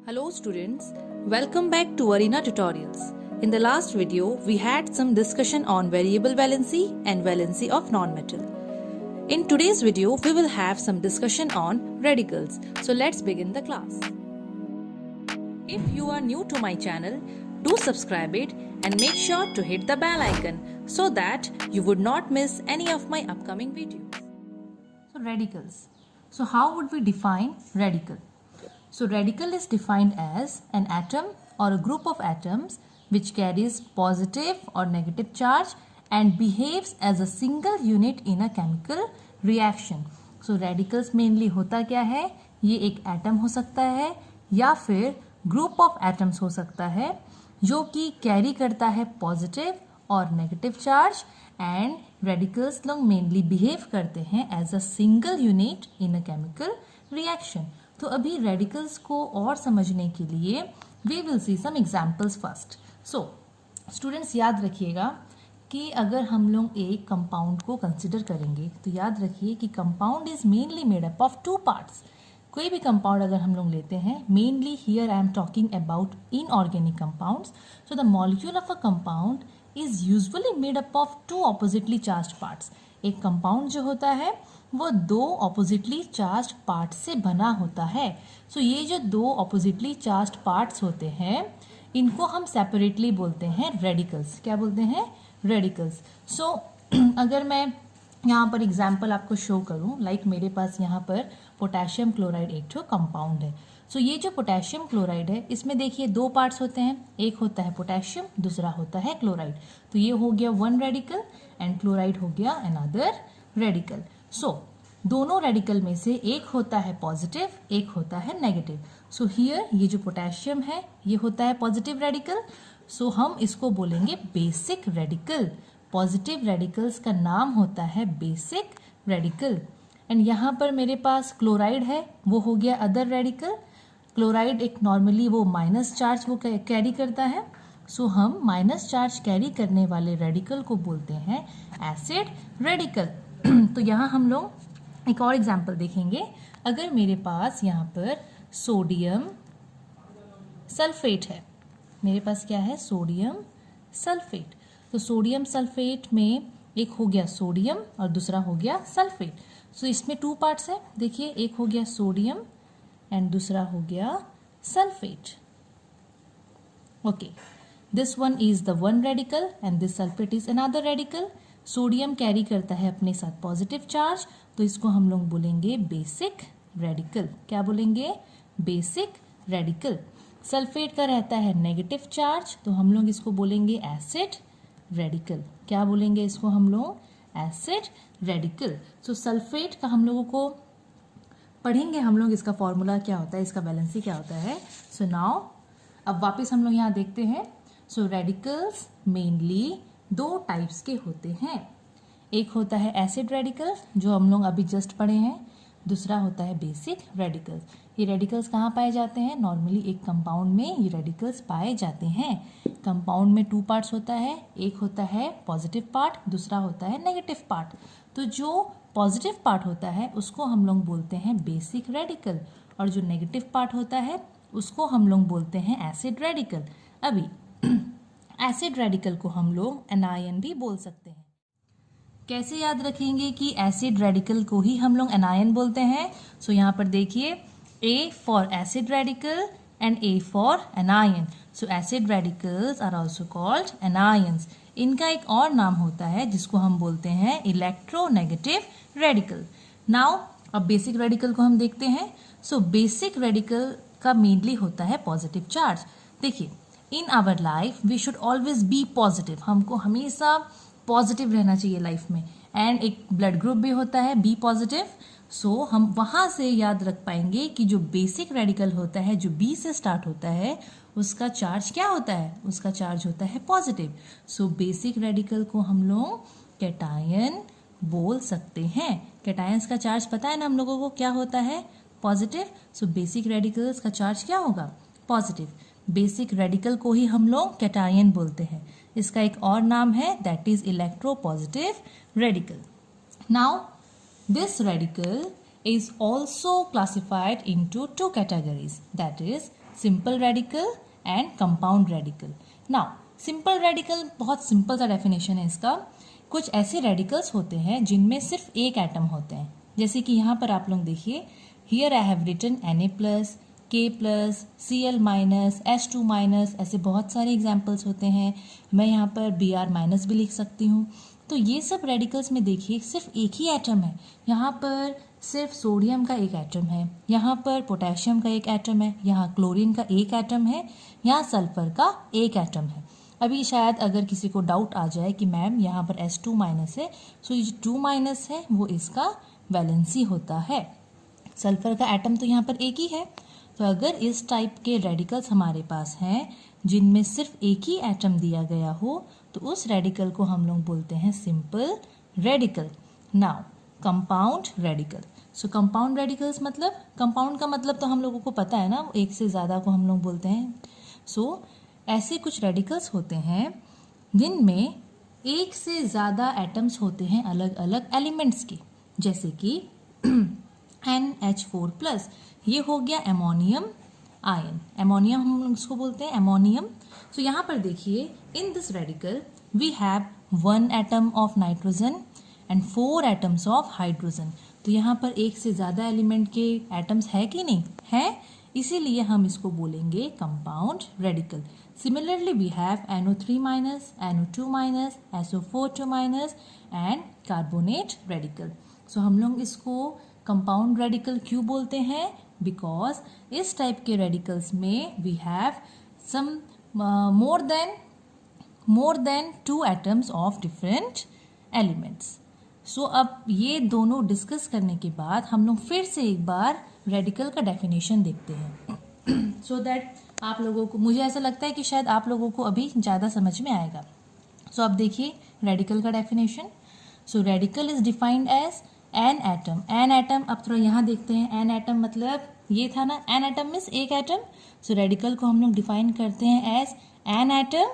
Hello students, welcome back to Arena Tutorials. In the last video, we had some discussion on variable valency and valency of nonmetal. In today's video, we will have some discussion on radicals. So let's begin the class. If you are new to my channel, do subscribe it and make sure to hit the bell icon so that you would not miss any of my upcoming videos. So radicals. So how would we define radical? So radical is defined as an atom or a group of atoms which carries positive or negative charge and behaves as a single unit in a chemical reaction. So radicals mainly होता क्या है? ये एक atom हो सकता है या फिर ग्रुप ऑफ एटम्स हो सकता है जो कि कैरी करता है पॉजिटिव और नेगेटिव चार्ज एंड रेडिकल्स लोग मेनली बिहेव करते हैं as a single unit in a chemical reaction. तो अभी रेडिकल्स को और समझने के लिए we will see some examples first. So students याद रखिएगा कि अगर हम लोग एक कंपाउंड को कंसिडर करेंगे तो याद रखिए कि compound is mainly made up of two parts. कोई भी कंपाउंड अगर हम लोग लेते हैं, mainly here I am talking about inorganic compounds. So the molecule of a compound is usually made up of two oppositely charged parts. एक compound जो होता है वो दो ऑपोजिटली चार्ज्ड पार्ट से बना होता है. सो ये जो दो ऑपोजिटली चार्ज्ड पार्ट्स होते हैं इनको हम सेपरेटली बोलते हैं रेडिकल्स. क्या बोलते हैं? रेडिकल्स. सो अगर मैं यहाँ पर एग्जाम्पल आपको शो करूँ, लाइक मेरे पास यहाँ पर पोटेशियम क्लोराइड एक ठो कंपाउंड है. सो ये जो पोटेशियम क्लोराइड है इसमें देखिए दो पार्ट्स होते हैं, एक होता है पोटेशियम, दूसरा होता है क्लोराइड. तो ये हो गया वन रेडिकल एंड क्लोराइड हो गया अनदर रेडिकल. सो दोनों रेडिकल में से एक होता है पॉजिटिव, एक होता है नेगेटिव. सो हियर ये जो पोटेशियम है ये होता है पॉजिटिव रेडिकल. सो हम इसको बोलेंगे बेसिक रेडिकल. पॉजिटिव रेडिकल्स का नाम होता है बेसिक रेडिकल. एंड यहाँ पर मेरे पास क्लोराइड है, वो हो गया अदर रेडिकल. क्लोराइड एक नॉर्मली वो माइनस चार्ज वो कैरी करता है. सो हम माइनस चार्ज कैरी करने वाले रेडिकल को बोलते हैं एसिड रेडिकल. तो यहाँ हम लोग एक और एग्जाम्पल देखेंगे. अगर मेरे पास यहाँ पर सोडियम सल्फेट है, मेरे पास क्या है? Sodium sulphate. तो सोडियम सल्फेट में एक हो गया सोडियम और दूसरा हो गया सल्फेट. सो इसमें टू पार्ट्स है, देखिए एक हो गया सोडियम एंड दूसरा हो गया sulphate. Okay, this one is the one radical and this sulphate is another radical. Sodium carry करता है अपने साथ पॉजिटिव चार्ज, तो इसको हम लोग बोलेंगे बेसिक रेडिकल. क्या बोलेंगे? Basic radical. सल्फेट का रहता है नेगेटिव चार्ज, तो हम लोग इसको बोलेंगे एसिड रेडिकल. क्या बोलेंगे इसको हम लोग? Acid radical. सो सल्फेट का हम लोगों को पढ़ेंगे हम लोग, इसका फॉर्मूला क्या होता है, इसका वैलेंसी क्या होता है. सो नाउ अब वापस हम लोग यहाँ देखते हैं. सो रेडिकल्स मेनली दो टाइप्स के होते हैं. एक होता है एसिड रेडिकल जो हम लोग अभी जस्ट पढ़े हैं, दूसरा होता है बेसिक रेडिकल्स. ये रेडिकल्स कहाँ पाए जाते हैं? नॉर्मली एक कंपाउंड में ये रेडिकल्स पाए जाते हैं. कंपाउंड में टू पार्ट्स होता है, एक होता है पॉजिटिव पार्ट, दूसरा होता है नेगेटिव पार्ट. तो जो पॉजिटिव पार्ट होता है उसको हम लोग बोलते हैं बेसिक रेडिकल और जो नेगेटिव पार्ट होता है उसको हम लोग बोलते हैं एसिड रेडिकल. अभी एसिड रेडिकल को हम लोग एनायन भी बोल सकते हैं. कैसे याद रखेंगे कि एसिड रेडिकल को ही हम लोग एनायन बोलते हैं? सो यहाँ पर देखिए A for acid radical and A for anion. So acid radicals are also called anions. इनका एक और नाम होता है जिसको हम बोलते हैं इलेक्ट्रोनेगेटिव रेडिकल. नाउ अब बेसिक रेडिकल को हम देखते हैं. सो बेसिक रेडिकल का मेनली होता है पॉजिटिव चार्ज. देखिए in our life we should always be positive. हमको हमेशा पॉजिटिव रहना चाहिए लाइफ में. एंड एक ब्लड ग्रुप भी होता है बी पॉजिटिव. सो हम वहां से याद रख पाएंगे कि जो बेसिक रेडिकल होता है जो बी से स्टार्ट होता है उसका चार्ज क्या होता है? उसका चार्ज होता है पॉजिटिव. सो बेसिक रेडिकल को हम लोग कैटायन बोल सकते हैं. कैटायंस का चार्ज पता है ना हम लोगों को क्या होता है? पॉजिटिव. सो बेसिक रेडिकल्स का चार्ज क्या होगा? पॉजिटिव. बेसिक रेडिकल को ही हम लोग कैटायन बोलते हैं. इसका एक और नाम है that is electropositive radical. Now this radical is also classified into two categories, that is simple radical and compound radical. Now simple radical बहुत सिंपल सा डेफिनेशन है इसका। कुछ ऐसे रेडिकल्स होते हैं जिनमें सिर्फ एक एटम होते हैं, जैसे कि यहाँ पर आप लोग देखिए, here I have written Na+, K+, Cl-, H2-, ऐसे बहुत सारे एग्जाम्पल्स होते हैं। मैं यहाँ पर Br- भी लिख सकती हूँ। तो ये सब रेडिकल्स में देखिए सिर्फ एक ही एटम है। यहाँ पर सिर्फ सोडियम का एक एटम है, यहाँ पर पोटेशियम का एक एटम है, यहाँ क्लोरीन का एक एटम है, यहाँ सल्फर का एक एटम है। अभी शायद अगर किसी को डाउट आ जाए कि मैम यहाँ पर H2- है, सो ये जो 2- है वो इसका वैलेंसी होता है। सल्फर का एटम तो यहाँ पर एक ही है। तो अगर इस टाइप के रेडिकल्स हमारे पास हैं जिनमें सिर्फ एक ही एटम दिया गया हो, तो उस रेडिकल को हम लोग बोलते हैं simple radical. Now compound radical. सो कंपाउंड रेडिकल्स मतलब, कंपाउंड का मतलब तो हम लोगों को पता है ना, एक से ज़्यादा को हम लोग बोलते हैं। सो ऐसे कुछ रेडिकल्स होते हैं जिनमें एक से ज़्यादा एटम्स होते हैं अलग अलग एलिमेंट्स के, जैसे कि NH4+, ये हो गया एमोनियम आयन। एमोनियम हम लोग इसको बोलते हैं एमोनियम। सो यहाँ पर देखिए, in this radical we have 1 atom of nitrogen and 4 atoms of hydrogen. तो यहाँ पर एक से ज़्यादा एलिमेंट के एटम्स है कि नहीं है, इसीलिए हम इसको बोलेंगे compound radical. Similarly, we have NO3-, NO2-, SO4 and carbonate radical. So हम लोग इसको कंपाउंड रेडिकल क्यों बोलते हैं? बिकॉज इस टाइप के रेडिकल्स में we have some more than 2 atoms of different elements. So अब ये दोनों डिस्कस करने के बाद हम लोग फिर से एक बार रेडिकल का डेफिनेशन देखते हैं सो दैट आप लोगों को, मुझे ऐसा लगता है कि शायद आप लोगों को अभी ज़्यादा समझ में आएगा। सो अब देखिए रेडिकल का definition. So radical is defined as an atom. An atom, अब थोड़ा यहाँ देखते हैं, एन एटम मतलब ये था ना, एन एटम मीन्स एक एटम। सो रेडिकल को हम लोग डिफाइन करते हैं एज एन एटम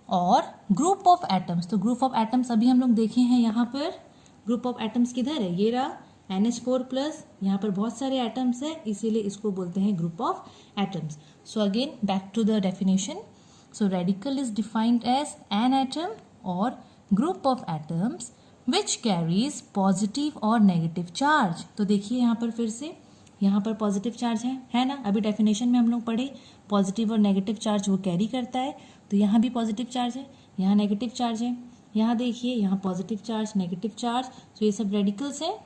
और ग्रुप ऑफ एटम्स। तो ग्रुप ऑफ एटम्स अभी हम लोग देखे हैं, यहाँ पर ग्रुप ऑफ एटम्स किधर है, ये रहा NH4+, यहाँ पर बहुत सारे एटम्स है, इसीलिए इसको बोलते हैं group of atoms. So again back to the definition. So radical is defined as an atom और group of atoms which carries positive और नेगेटिव चार्ज। तो देखिए यहाँ पर फिर से, यहाँ पर पॉजिटिव चार्ज है ना, अभी डेफिनेशन में हम लोग पढ़े पॉजिटिव और नेगेटिव चार्ज वो कैरी करता है। तो यहाँ भी पॉजिटिव चार्ज है, यहाँ नेगेटिव चार्ज है, यहाँ देखिए यहाँ पॉजिटिव चार्ज, नेगेटिव चार्ज। तो ये सब रेडिकल्स है।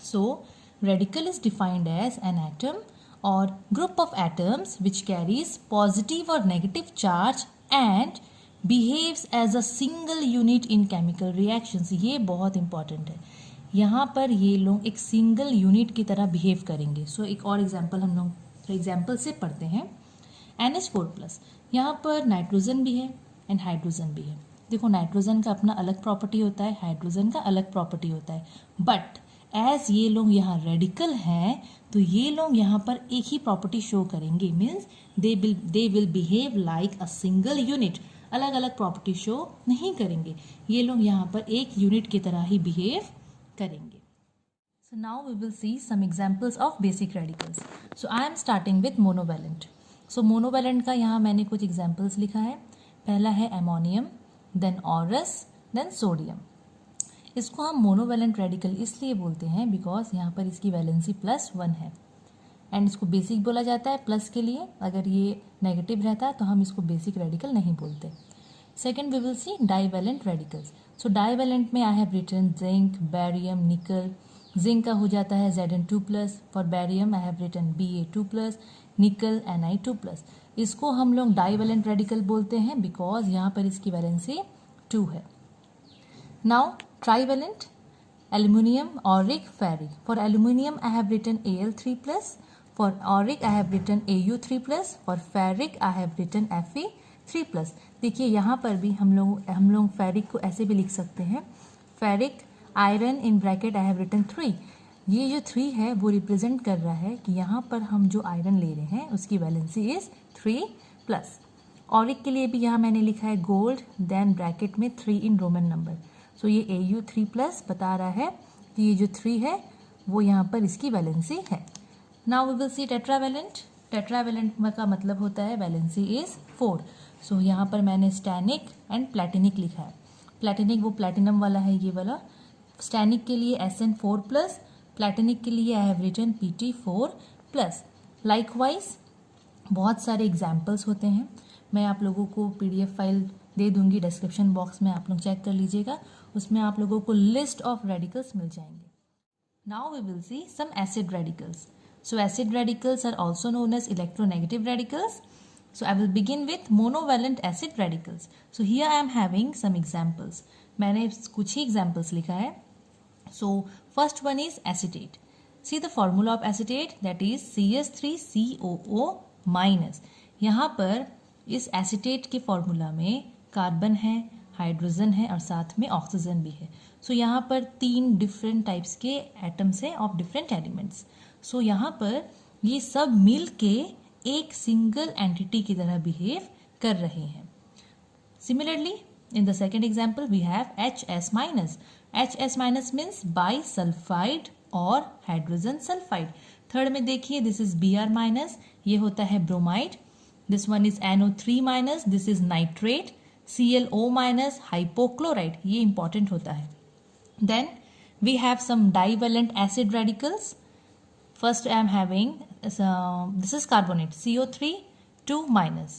So radical is defined as an atom और group of atoms which carries positive और negative charge and behaves as a single unit in chemical reactions. ये बहुत इंपॉर्टेंट है, यहाँ पर ये लोग एक सिंगल यूनिट की तरह बिहेव करेंगे। सो एक और एग्जाम्पल हम लोग एग्जाम्पल से पढ़ते हैं। NH4+, यहाँ पर नाइट्रोजन भी है एंड हाइड्रोजन भी है। देखो नाइट्रोजन का अपना अलग प्रॉपर्टी होता है, हाइड्रोजन का अलग प्रॉपर्टी होता है, बट एज ये लोग यहाँ रेडिकल हैं तो ये लोग यहाँ पर एक ही प्रॉपर्टी शो करेंगे, means they will behave like a single unit. अलग अलग प्रॉपर्टी शो नहीं करेंगे, ये लोग यहाँ पर एक यूनिट की तरह ही बिहेव करेंगे। So now we will see some examples of basic radicals. So I am starting with monovalent. So monovalent का यहाँ मैंने कुछ examples लिखा है। पहला है ammonium, then aurous, then sodium. इसको हम मोनोवैलेंट रेडिकल इसलिए बोलते हैं बिकॉज यहाँ पर इसकी वैलेंसी +1 है एंड इसको बेसिक बोला जाता है प्लस के लिए। अगर ये नेगेटिव रहता है तो हम इसको बेसिक रेडिकल नहीं बोलते। Second we will see divalent radicals. So divalent में I have written zinc, barium, nickel. Zinc का हो जाता है Zn2+, for barium I have written Ba2+, nickel Ni2+। इसको हम लोग डाइवैलेंट रेडिकल बोलते हैं बिकॉज यहाँ पर इसकी वैलेंसी 2 है। Now trivalent, aluminium, auric, ferric. For aluminium I have written Al3+, for auric I have written Au3+, for ferric I have written Fe3+। देखिए यहाँ पर भी हम लोग फेरिक को ऐसे भी लिख सकते हैं, ferric iron in bracket I have written 3। ये जो 3 है वो रिप्रेजेंट कर रहा है कि यहाँ पर हम जो आयरन ले रहे हैं उसकी वैलेंसी इज 3+। ऑरिक के लिए भी यहाँ मैंने लिखा है गोल्ड, देन ब्रैकेट में 3 इन रोमन नंबर। सो ये Au3+ बता रहा है कि ये जो 3 है वो यहाँ पर इसकी वैलेंसी है। Now we will see tetravalent. Tetravalent का मतलब होता है वैलेंसी इज 4. सो यहाँ पर मैंने स्टैनिक एंड प्लेटिनिक लिखा है. प्लेटिनिक वो प्लेटिनम वाला है, ये वाला. स्टैनिक के लिए SN4 प्लस, प्लेटिनिक के लिए I have written PT4 plus. Likewise बहुत सारे एग्जाम्पल्स होते हैं. मैं आप लोगों को PDF फाइल दे दूंगी डिस्क्रिप्शन बॉक्स में, आप लोग चेक कर लीजिएगा. उसमें आप लोगों को लिस्ट ऑफ रेडिकल्स मिल जाएंगे. Now we will see some acid radicals. So acid radicals are also known as electronegative radicals. So I will begin with monovalent acid radicals. So here I am having some examples. मैंने कुछ ही examples लिखा है. So first one is acetate. See the formula of acetate, that is CS3COO minus. यहाँ पर इस acetate के formula में carbon है, हाइड्रोजन है और साथ में ऑक्सीजन भी है. So यहाँ पर 3 डिफरेंट टाइप्स के एटम्स है ऑफ डिफरेंट एलिमेंट्स. सो यहाँ पर ये सब मिल के एक सिंगल एंटिटी की तरह बिहेव कर रहे हैं. Similarly in the second example we have HS minus. HS minus means bisulphide और हाइड्रोजन सल्फाइड. थर्ड में देखिए दिस इज Br माइनस, ये होता है bromide. This one is NO3 minus, this is nitrate. ClO minus hypochloride, ये important होता है. Then we have some divalent acid radicals. First I am having this is carbonate CO3 2 minus.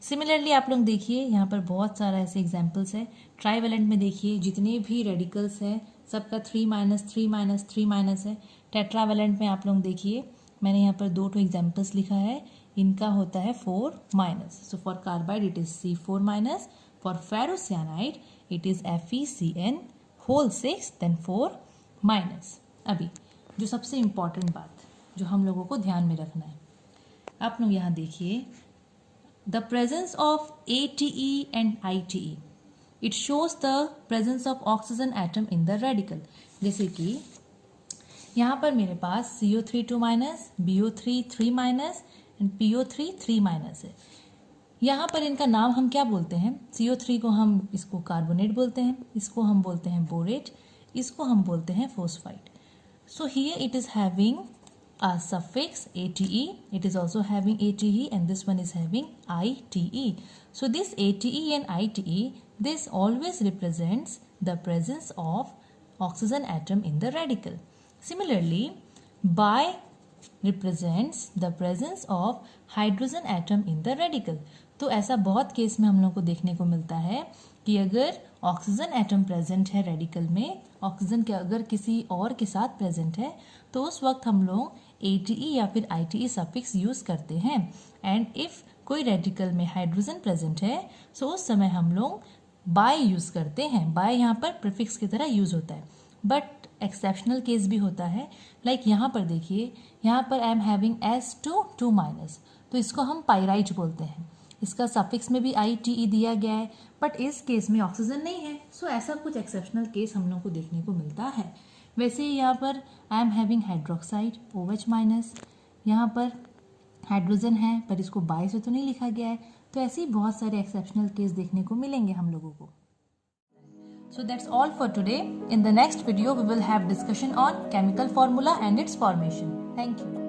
Similarly आप लोग देखिए यहाँ पर बहुत सारा ऐसे एग्जाम्पल्स है. ट्राईवेलेंट में देखिए जितने भी रेडिकल्स हैं सबका 3 माइनस 3 माइनस 3 माइनस है. टेट्रावेलेंट में आप लोग देखिए मैंने यहाँ पर 2 एग्जाम्पल्स लिखा है, इनका होता है 4 minus. So for carbide it is C4 minus, for ferrocyanide it is FeCN whole 6 then 4 minus. अभी जो सबसे इम्पॉर्टेंट बात जो हम लोगों को ध्यान में रखना है, आप लोग यहाँ देखिए the presence of ATE and ITE it shows the presence of oxygen atom in the radical. जैसे कि यहाँ पर मेरे पास CO3 2 minus, BO3 3 minus and PO3 3 minus है. यहाँ पर इनका नाम हम क्या बोलते हैं? CO3 को हम इसको कार्बोनेट बोलते हैं, इसको हम बोलते हैं बोरेट, इसको हम बोलते हैं फोस्फाइड. So here it is having a suffix ATE, it is also having ATE and this one is having ITE. So this ATE and ITE, this always represents the presence of oxygen atom in the radical. Similarly, bi represents the presence of hydrogen atom in the radical. तो ऐसा बहुत case में हम लोग को देखने को मिलता है कि अगर ऑक्सीजन एटम प्रेजेंट है रेडिकल में, ऑक्सीजन के अगर किसी और के साथ प्रेजेंट है तो उस वक्त हम लोग ATE या फिर ITE सफिक्स यूज करते हैं. एंड इफ कोई रेडिकल में हाइड्रोजन प्रेजेंट है तो उस समय हम लोग बाय यूज करते हैं. बाय यहाँ पर प्रीफिक्स की तरह यूज होता है. बट एक्सेप्शनल केस भी होता है. लाइक यहाँ पर देखिए, यहाँ पर I am having S2 2 minus, तो इसको हम पाइराइट बोलते हैं. इसका सफिक्स में भी ITE दिया गया है, बट इस केस में ऑक्सीजन नहीं है. सो ऐसा कुछ एक्सेप्शनल केस हम लोग को देखने को मिलता है. वैसे यहाँ पर I am having hydroxide OH minus, यहाँ पर हाइड्रोजन है पर इसको बाय से तो नहीं लिखा गया है. तो ऐसे ही बहुत सारे एक्सेप्शनल केस देखने को मिलेंगे हम लोगों को. So that's all for today. In the next video we will have discussion on chemical formula and its formation. Thank you.